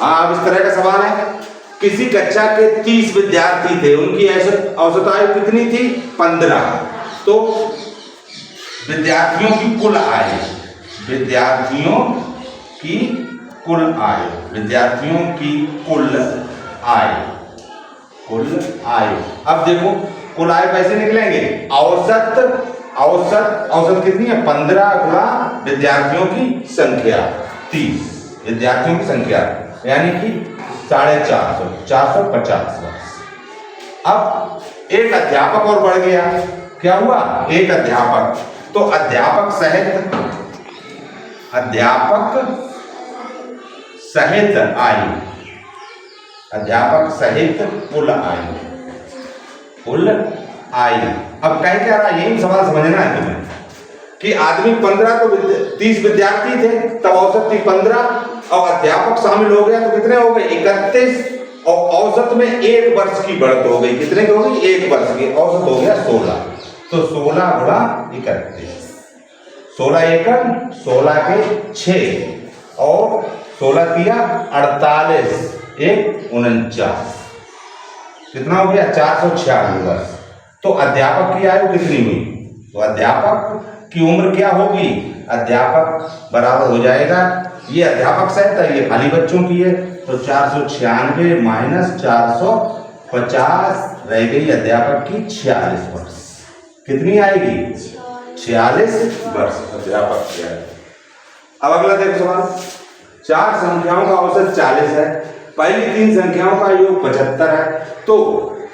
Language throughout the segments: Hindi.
हाँ, अब इस तरह का सवाल है, किसी कक्षा के 30 विद्यार्थी थे, उनकी औसत आयु कितनी थी? 15। तो विद्यार्थियों की कुल आयु, विद्यार्थियों की कुल आयु, विद्यार्थियों की कुल आयु, कुल आयु। अब देखो कुल आयु कैसे निकलेंगे? औसत कितनी है? 15 गुणा विद्यार्थियों की संख्या 30, विद्यार्थियों की संख्या यानी कि 450, 450 वर्ष। अब एक अध्यापक और बढ़ गया, क्या हुआ? एक अध्यापक। तो अध्यापक सहित आयु, अध्यापक सहित कुल आयु, कुल आयु। अब कह क्या रहा है, यही सवाल समझना है तुम्हें कि आदमी 15 तो 30 विद्यार्थी थे, तब औसत थी 15 और अध्यापक शामिल हो गया तो कितने हो गए? 31 और औसत में 1 वर्ष की बढ़त हो गई। कितने की हो गई? 1 वर्ष की। औसत हो गया 16। तो 16 गुणा 31, 16 एकड़ 16 के 6 और 16 किया 48, 1 49, कितना हो गया? 446 वर्ष। तो अध्यापक की आयु कितनी हुई? तो अध्यापक की उम्र क्या होगी? अध्यापक बराबर हो जाएगा, ये अध्यापक सहित है, ये खाली बच्चों की है, तो 496 माइनस 450 रह गई अध्यापक की 46 वर्ष। कितनी आएगी? 46 वर्ष अध्यापक की आयु। अब अगला देखो सवाल, 4 संख्याओं का औसत 40 है, पहली 3 संख्याओं का योग 75 है, तो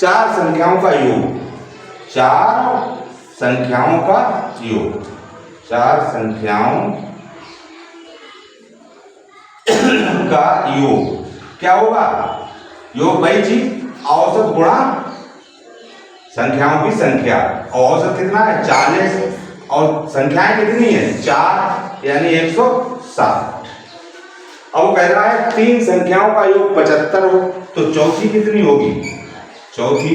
4 संख्याओं का योग, 4 संख्याओं का योग, 4 संख्याओं का योग क्या होगा? योग भाई जी औसत गुणा संख्याओं की संख्या, औसत कितना है? 40 और संख्याएं कितनी है? 4 यानी 160। अब वो कह रहा है 3 संख्याओं का योग 75 हो, तो चौथी कितनी होगी? चौथी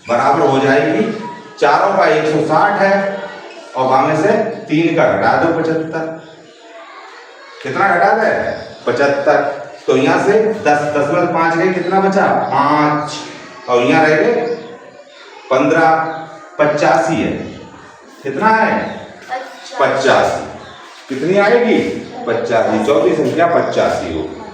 बराबर हो जाएगी, चारों का 160 है और वहां से 3 का घटा दो 75। कितना घटा दे? 75। तो यहां से 10 गए, कितना बचा? 5 और यहाँ रह गए 15, 85 है। कितना है? 85। कितनी आएगी? 85। चौथी संख्या 85 होगी।